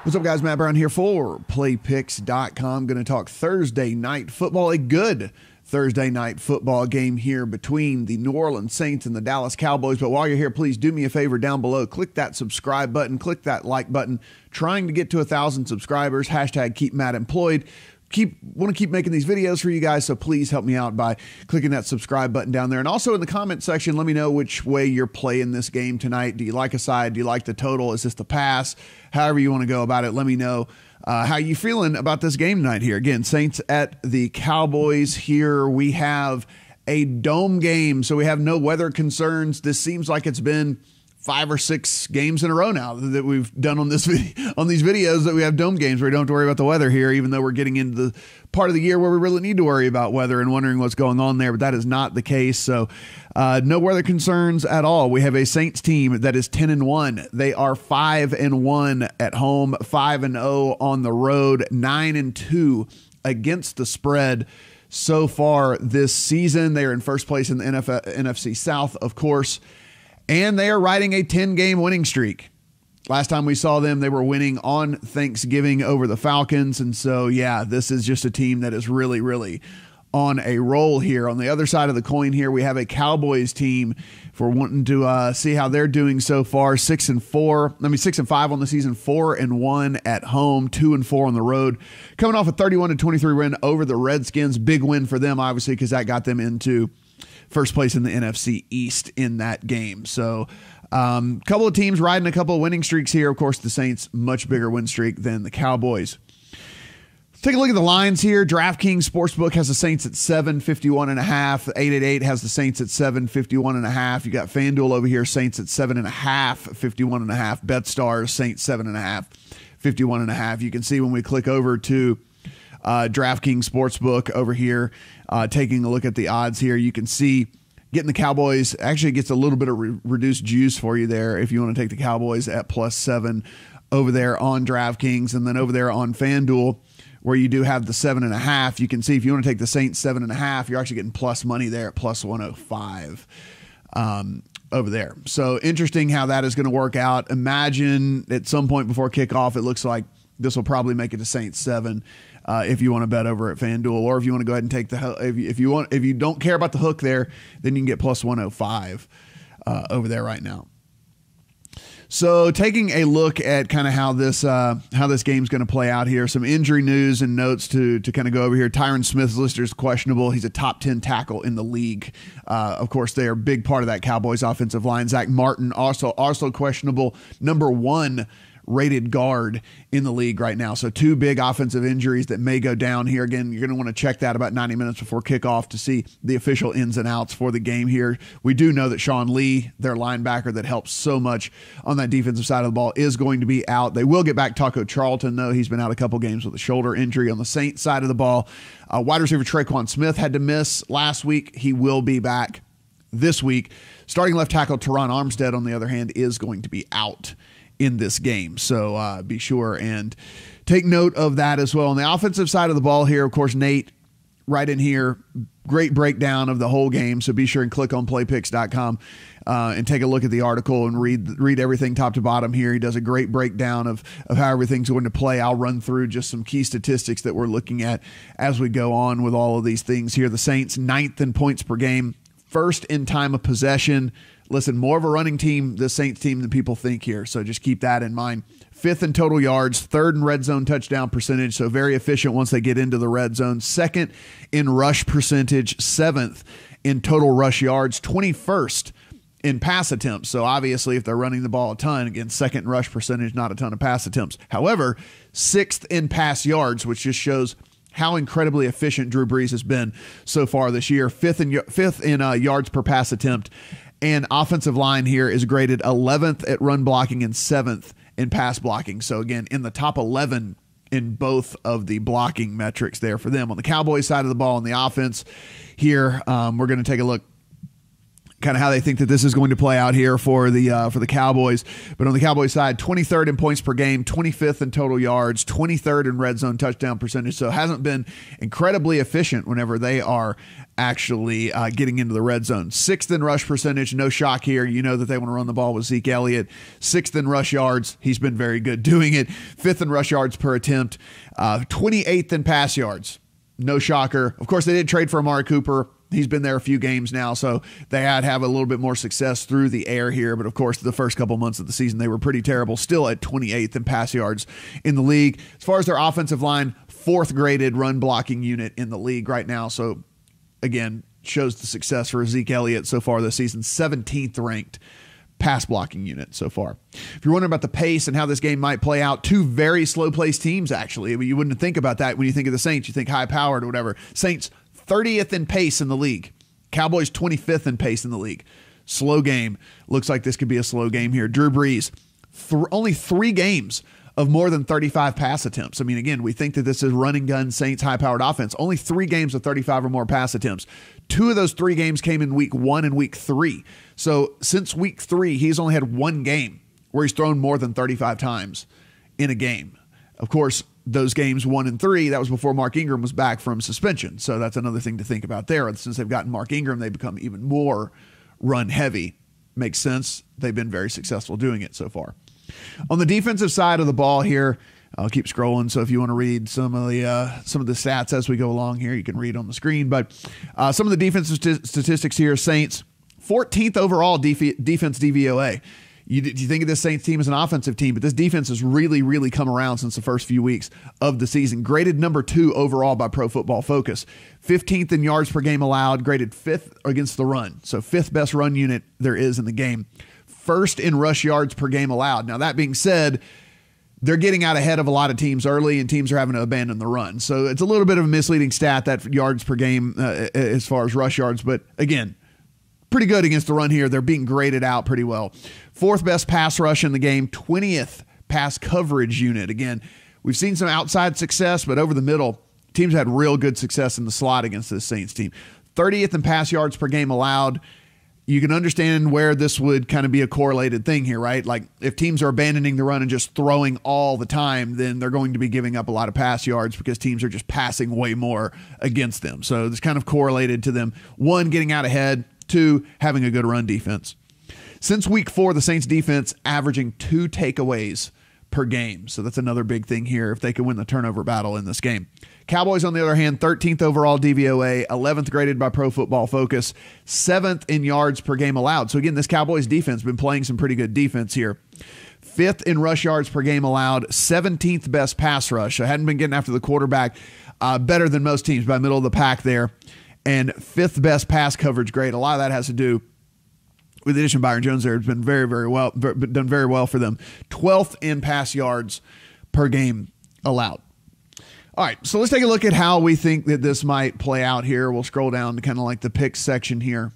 What's up, guys? Matt Brown here for PlayPicks.com. Going to talk Thursday night football, a good Thursday night football game here between the New Orleans Saints and the Dallas Cowboys. But while you're here, please do me a favor down below. Click that subscribe button. Click that like button. Trying to get to 1,000 subscribers. Hashtag keep Matt employed. Want to keep making these videos for you guys, so please help me out by clicking that subscribe button down there. And also in the comment section, let me know which way you're playing this game tonight. Do you like a side? Do you like the total? Is this the pass? However you want to go about it, let me know how you feeling about this game tonight here. Again, Saints at the Cowboys here. We have a dome game, so we have no weather concerns. This seems like it's been 5 or 6 games in a row now that we've done on these videos that we have dome games where we don't have to worry about the weather here, even though we're getting into the part of the year where we really need to worry about weather and wondering what's going on there. But that is not the case. So no weather concerns at all. We have a Saints team that is 10-1. They are 5-1 at home, 5-0 on the road, 9-2 against the spread so far this season. They are in first place in the NFC South, of course. And they are riding a 10-game winning streak. Last time we saw them, they were winning on Thanksgiving over the Falcons. And so, yeah, this is just a team that is really, really on a roll here. On the other side of the coin here, we have a Cowboys team. If we're wanting to see how they're doing so far, 6-5 on the season, 4-1 at home, 2-4 on the road. Coming off a 31-23 win over the Redskins. Big win for them, obviously, because that got them into first place in the NFC East in that game. So couple of teams riding a couple of winning streaks here. Of course, the Saints, much bigger win streak than the Cowboys. Let's take a look at the lines here. DraftKings Sportsbook has the Saints at 7, 51.5. 888 has the Saints at 7, 51.5. You got FanDuel over here, Saints at 7.5, 51.5. BetStars, Saints 7.5, 51.5. You can see when we click over to DraftKings Sportsbook over here, taking a look at the odds here, you can see getting the Cowboys actually gets a little bit of reduced juice for you there if you want to take the Cowboys at +7 over there on DraftKings. And then over there on FanDuel, where you do have the 7.5, you can see if you want to take the Saints 7.5, you're actually getting plus money there at +105 over there. So interesting how that is going to work out. Imagine at some point before kickoff, it looks like this will probably make it to Saints 7 if you want to bet over at FanDuel, or if you want to go ahead and take the if you don't care about the hook there, then you can get +105 over there right now. So taking a look at kind of how this game's going to play out here, some injury news and notes to kind of go over here. Tyron Smith's listed as questionable. He's a top 10 tackle in the league. Of course, they are a big part of that Cowboys offensive line. Zach Martin also questionable, number 1 rated guard in the league right now. So 2 big offensive injuries that may go down here. Again, you're going to want to check that about 90 minutes before kickoff to see the official ins and outs for the game here. We do know that Sean Lee, their linebacker that helps so much on that defensive side of the ball, is going to be out. They will get back Taco Charlton, though. He's been out a couple games with a shoulder injury. On the Saints side of the ball, wide receiver Traquan Smith had to miss last week. He will be back this week. Starting left tackle Teron Armstead, on the other hand, is going to be out in this game. So be sure and take note of that as well. On the offensive side of the ball here, of course, Nate right in here, great breakdown of the whole game. So be sure and click on playpicks.com and take a look at the article and read everything top to bottom here. He does a great breakdown of how everything's going to play. I'll run through just some key statistics that we're looking at as we go on with all of these things here. The Saints 9th in points per game, 1st in time of possession. Listen, more of a running team, the Saints team, than people think here. So just keep that in mind. 5th in total yards, 3rd in red zone touchdown percentage. So very efficient once they get into the red zone. 2nd in rush percentage, 7th in total rush yards, 21st in pass attempts. So obviously if they're running the ball a ton, again, 2nd in rush percentage, not a ton of pass attempts. However, 6th in pass yards, which just shows how incredibly efficient Drew Brees has been so far this year. 5th in yards per pass attempt. And offensive line here is graded 11th at run blocking and 7th in pass blocking. So again, in the top 11 in both of the blocking metrics there for them. On the Cowboys side of the ball, on the offense here, we're going to take a look. kind of how they think that this is going to play out here for the Cowboys. But on the Cowboys side, 23rd in points per game, 25th in total yards, 23rd in red zone touchdown percentage. So it hasn't been incredibly efficient whenever they are actually getting into the red zone. 6th in rush percentage, no shock here. You know that they want to run the ball with Zeke Elliott. 6th in rush yards. He's been very good doing it. 5th in rush yards per attempt. 28th in pass yards. No shocker. Of course, they did trade for Amari Cooper. He's been there a few games now, so they had to have a little bit more success through the air here. But, of course, the first couple months of the season, they were pretty terrible, still at 28th in pass yards in the league. As far as their offensive line, 4th graded run blocking unit in the league right now. So, again, shows the success for Zeke Elliott so far this season, 17th ranked pass blocking unit so far. If you're wondering about the pace and how this game might play out, two very slow-paced teams, actually. I mean, you wouldn't think about that when you think of the Saints. You think high-powered or whatever. Saints, 30th in pace in the league. Cowboys 25th in pace in the league. Slow game. Looks like this could be a slow game here. Drew Brees, only 3 games of more than 35 pass attempts. I mean, again, we think that this is running gun Saints high-powered offense. Only 3 games of 35 or more pass attempts. 2 of those 3 games came in week 1 and week 3. So since week 3, he's only had 1 game where he's thrown more than 35 times in a game. Of course, those games 1 and 3, that was before Mark Ingram was back from suspension. So that's another thing to think about there. Since they've gotten Mark Ingram, they've become even more run heavy. Makes sense. They've been very successful doing it so far. On the defensive side of the ball here, I'll keep scrolling. So if you want to read some of the stats as we go along here, you can read on the screen. But some of the defensive statistics here: Saints 14th overall defense DVOA. You think of this Saints team as an offensive team, but this defense has really, really come around since the first few weeks of the season. Graded number 2 overall by Pro Football Focus. 15th in yards per game allowed, graded 5th against the run. So 5th best run unit there is in the game. 1st in rush yards per game allowed. Now, that being said, they're getting out ahead of a lot of teams early, and teams are having to abandon the run. So it's a little bit of a misleading stat, that yards per game as far as rush yards. But again, pretty good against the run here. They're being graded out pretty well. 4th best pass rush in the game, 20th pass coverage unit. Again, we've seen some outside success, but over the middle, teams had real good success in the slot against this Saints team. 30th in pass yards per game allowed. You can understand where this would kind of be a correlated thing here, right? Like if teams are abandoning the run and just throwing all the time, then they're going to be giving up a lot of pass yards because teams are just passing way more against them. So it's kind of correlated to them, 1, getting out ahead, 2, having a good run defense. Since week 4, the Saints defense averaging 2 takeaways per game. So that's another big thing here if they can win the turnover battle in this game. Cowboys, on the other hand, 13th overall DVOA, 11th graded by Pro Football Focus, 7th in yards per game allowed. So again, this Cowboys defense has been playing some pretty good defense here. 5th in rush yards per game allowed, 17th best pass rush. So hadn't been getting after the quarterback, better than most teams, by middle of the pack there. And 5th best pass coverage grade. A lot of that has to do with the addition of Byron Jones there. It's been very, very well, done very well for them. 12th in pass yards per game allowed. All right, so let's take a look at how we think that this might play out here. We'll scroll down to kind of like the picks section here.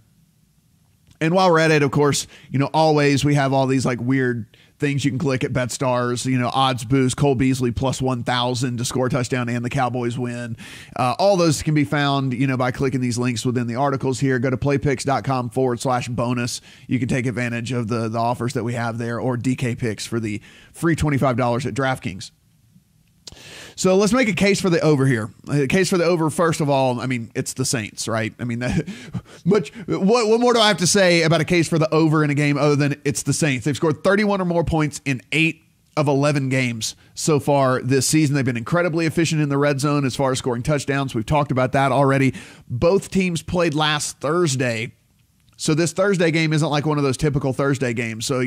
And while we're at it, of course, always we have all these like weird things you can click at BetStars, odds boost, Cole Beasley plus 1,000 to score a touchdown and the Cowboys win. All those can be found, by clicking these links within the articles here. Go to playpicks.com/bonus. You can take advantage of the offers that we have there, or DK Picks for the free $25 at DraftKings. So let's make a case for the over here. A case for the over, first of all, it's the Saints, right? What more do I have to say about a case for the over in a game other than it's the Saints? They've scored 31 or more points in 8 of 11 games so far this season. They've been incredibly efficient in the red zone as far as scoring touchdowns. We've talked about that already. Both teams played last Thursday. So this Thursday game isn't like one of those typical Thursday games. So,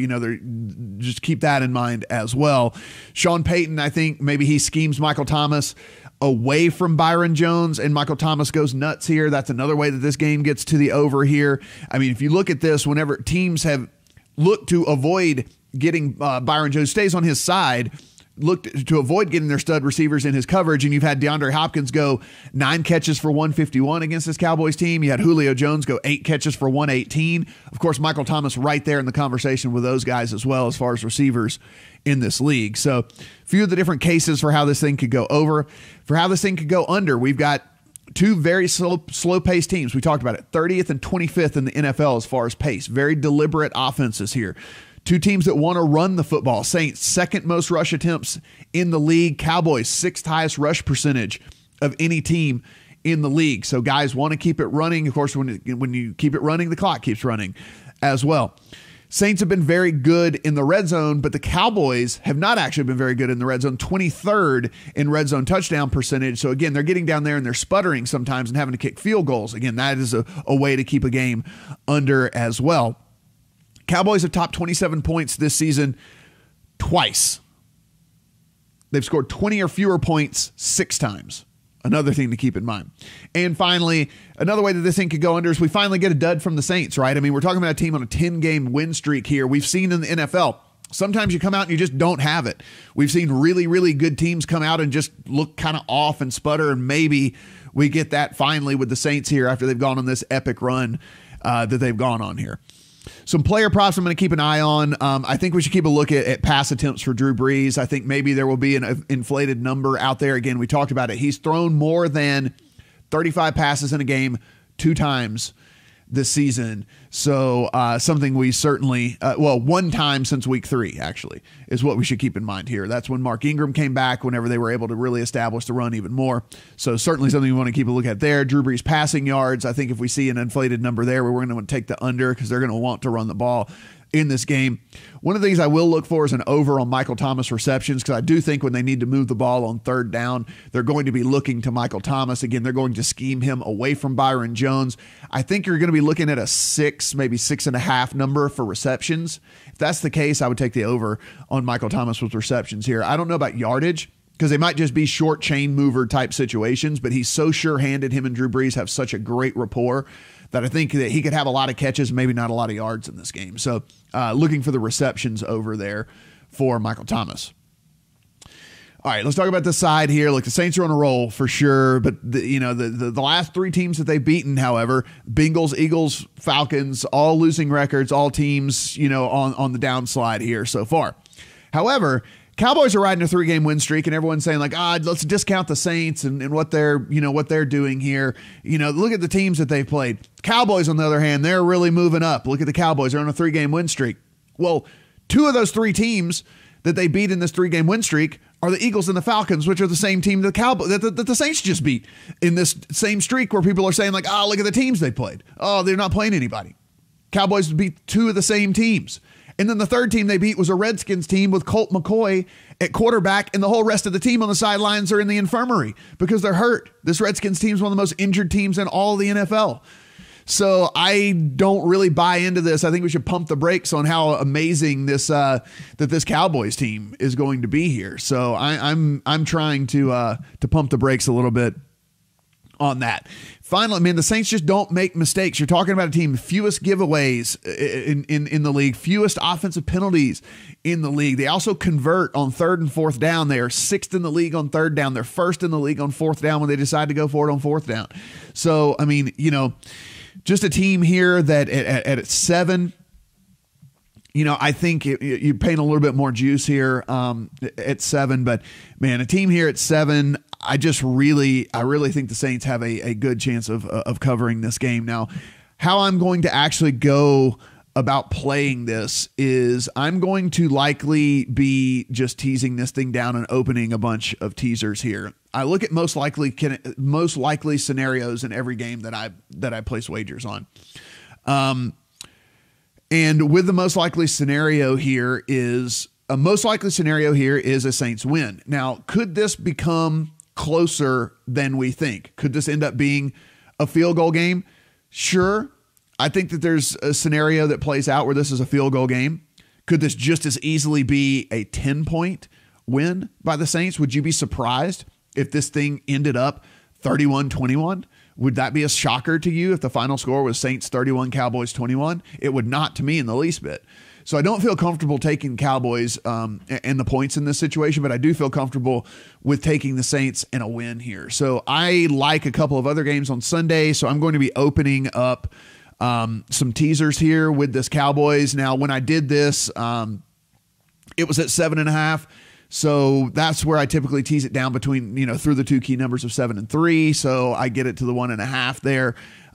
just keep that in mind as well. Sean Payton, I think maybe he schemes Michael Thomas away from Byron Jones, and Michael Thomas goes nuts here. That's another way that this game gets to the over here. If you look at this, whenever teams have looked to avoid getting Byron Jones, stays on his side, looked to avoid getting their stud receivers in his coverage, and you've had DeAndre Hopkins go 9 catches for 151 against this Cowboys team. You had Julio Jones go 8 catches for 118. Of course, Michael Thomas right there in the conversation with those guys as well as far as receivers in this league. So a few of the different cases for how this thing could go over. For how this thing could go under, we've got Two very slow-paced teams. We talked about it. 30th and 25th in the NFL as far as pace. Very deliberate offenses here. Two teams that want to run the football. Saints, second most rush attempts in the league. Cowboys, sixth highest rush percentage of any team in the league. So guys want to keep it running. Of course, when you keep it running, the clock keeps running as well. Saints have been very good in the red zone, but the Cowboys have not actually been very good in the red zone. 23rd in red zone touchdown percentage. So again, they're getting down there and they're sputtering sometimes and having to kick field goals. Again, that is a way to keep a game under as well. Cowboys have topped 27 points this season twice. They've scored 20 or fewer points 6 times. Another thing to keep in mind. And finally, another way that this thing could go under is we finally get a dud from the Saints, right? I mean, we're talking about a team on a 10-game win streak here. We've seen in the NFL, sometimes you come out and you just don't have it. We've seen really, really good teams come out and just look kind of off and sputter, and maybe we get that finally with the Saints here after they've gone on this epic run that they've gone on here. Some player props I'm going to keep an eye on. I think we should keep a look at pass attempts for Drew Brees. I think maybe there will be an inflated number out there. Again, we talked about it. He's thrown more than 35 passes in a game 2 times this season. So something we certainly, one time since week 3, actually, is what we should keep in mind here. That's when Mark Ingram came back, whenever they were able to really establish the run even more. So certainly something we want to keep a look at there. Drew Brees passing yards. I think if we see an inflated number there, we're going to want to take the under because they're going to want to run the ball in this game. One of the things I will look for is an over on Michael Thomas receptions, because I do think when they need to move the ball on third down, they're going to be looking to Michael Thomas. Again, they're going to scheme him away from Byron Jones. I think you're going to be looking at a 6, maybe 6.5 number for receptions. If that's the case, I would take the over on Michael Thomas with receptions here. I don't know about yardage, because they might just be short chain mover type situations, but he's so sure-handed. Him and Drew Brees have such a great rapport that I think that he could have a lot of catches, maybe not a lot of yards in this game. So looking for the receptions over there for Michael Thomas. All right, let's talk about the side here. Look, the Saints are on a roll for sure, but the last 3 teams that they've beaten, however, Bengals, Eagles, Falcons, all losing records, all teams, on the downslide here so far. However, Cowboys are riding a 3-game win streak, and everyone's saying like, let's discount the Saints and what they're doing here. Look at the teams that they've played. Cowboys, on the other hand, they're really moving up. Look at the Cowboys. They're on a 3-game win streak. Well, 2 of those 3 teams that they beat in this 3-game win streak are the Eagles and the Falcons, which are the same team that the Saints just beat in this same streak, where people are saying like, look at the teams they played. Oh, they're not playing anybody. Cowboys beat 2 of the same teams. And then the third team they beat was a Redskins team with Colt McCoy at quarterback, and the whole rest of the team on the sidelines are in the infirmary because they're hurt. This Redskins team is one of the most injured teams in all of the NFL. So I don't really buy into this. I think we should pump the brakes on how amazing this Cowboys team is going to be here. So I'm trying to pump the brakes a little bit on that. Finally, the Saints just don't make mistakes. You're talking about a team, fewest giveaways in the league, fewest offensive penalties in the league. They also convert on 3rd and 4th down. They are 6th in the league on 3rd down. They're 1st in the league on 4th down when they decide to go for it on 4th down. So, just a team here that at 7, I think you're paying a little bit more juice here at 7, but man, a team here at 7, I really think the Saints have a good chance of covering this game. Now, how I'm going to actually go about playing this is I'm going to likely be just teasing this thing down and opening a bunch of teasers here. I look at most likely scenarios in every game that I place wagers on. And with the most likely scenario here is a Saints win. Now, could this become closer than we think? Could this end up being a field goal game? Sure. I think that there's a scenario that plays out where this is a field goal game. Could this just as easily be a 10-point win by the Saints? Would you be surprised if this thing ended up 31-21? Would that be a shocker to you if the final score was Saints 31, Cowboys 21? It would not to me in the least bit. So I don't feel comfortable taking Cowboys and the points in this situation, but I do feel comfortable with taking the Saints and a win here. So I like a couple of other games on Sunday, so I'm going to be opening up some teasers here with this Cowboys. Now, when I did this, it was at 7.5. So that's where I typically tease it down between, through the two key numbers of 7 and 3. So I get it to the 1.5 there.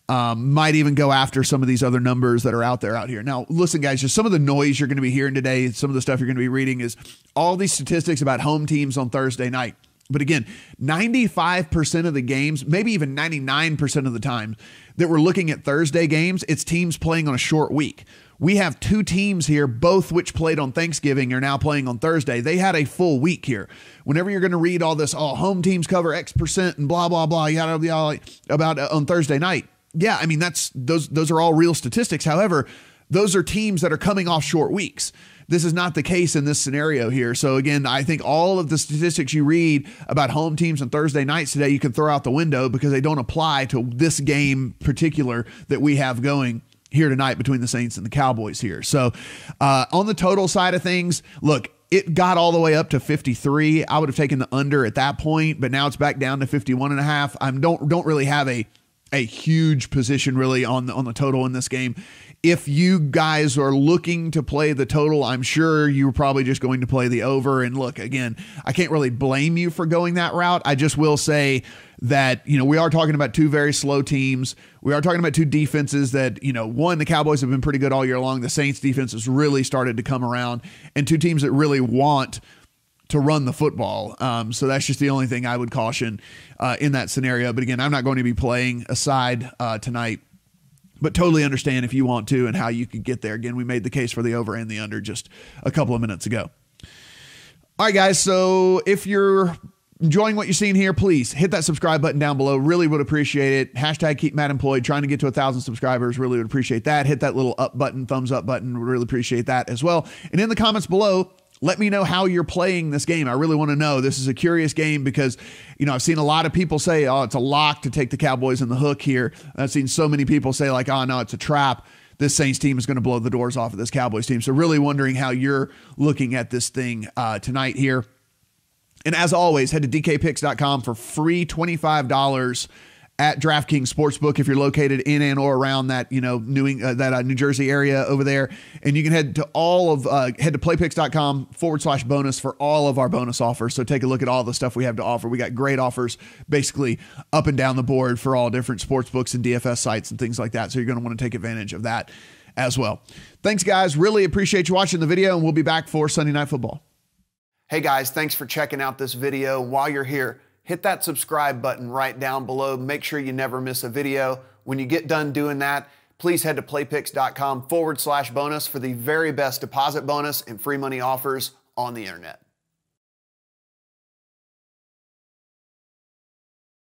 Might even go after some of these other numbers that are out here. Now, listen, guys, just some of the noise you're going to be hearing today, some of the stuff you're going to be reading is all these statistics about home teams on Thursday night. But again, 95% of the games, maybe even 99% of the time that we're looking at Thursday games, it's teams playing on a short week. We have two teams here, both which played on Thanksgiving, are now playing on Thursday. They had a full week here. Whenever you're going to read all this, home teams cover X% and blah, blah, blah, yada, yada, about on Thursday night. Yeah, I mean, those are all real statistics. However, those are teams that are coming off short weeks. This is not the case in this scenario here. So again, I think all of the statistics you read about home teams on Thursday nights today, you can throw out the window because they don't apply to this game particular that we have going here tonight between the Saints and the Cowboys here. So on the total side of things, look, it got all the way up to 53. I would have taken the under at that point, but now it's back down to 51.5. I don't really have a huge position really on the total in this game. If you guys are looking to play the total, I'm sure you're probably just going to play the over. And look, again, I can't really blame you for going that route. I just will say that, we are talking about two very slow teams. We are talking about two defenses that, one, the Cowboys have been pretty good all year long. The Saints defense has really started to come around, and two teams that really want to run the football. So that's just the only thing I would caution in that scenario. But again, I'm not going to be playing a side tonight, but totally understand if you want to and how you could get there. Again, we made the case for the over and the under just a couple of minutes ago. All right, guys. So if you're enjoying what you're seeing here, please hit that subscribe button down below. Really would appreciate it. Hashtag keep Matt employed. Trying to get to 1,000 subscribers. Really would appreciate that. Hit that little up button, thumbs up button. Really appreciate that as well. And in the comments below, let me know how you're playing this game. I really want to know. This is a curious game because, I've seen a lot of people say, it's a lock to take the Cowboys in the hook here. I've seen so many people say like, no, it's a trap. This Saints team is going to blow the doors off of this Cowboys team. So really wondering how you're looking at this thing tonight here. And as always, head to dkpicks.com for free $25 at DraftKings Sportsbook if you're located in and or around that, New Jersey area over there. And you can head to playpicks.com/bonus for all of our bonus offers. So take a look at all the stuff we have to offer. We got great offers basically up and down the board for all different sports books and DFS sites and things like that. So you're going to want to take advantage of that as well. Thanks, guys. Really appreciate you watching the video, and we'll be back for Sunday Night Football. Hey, guys, thanks for checking out this video. While you're here, hit that subscribe button right down below. Make sure you never miss a video. When you get done doing that, please head to playpicks.com/bonus for the very best deposit bonus and free money offers on the internet.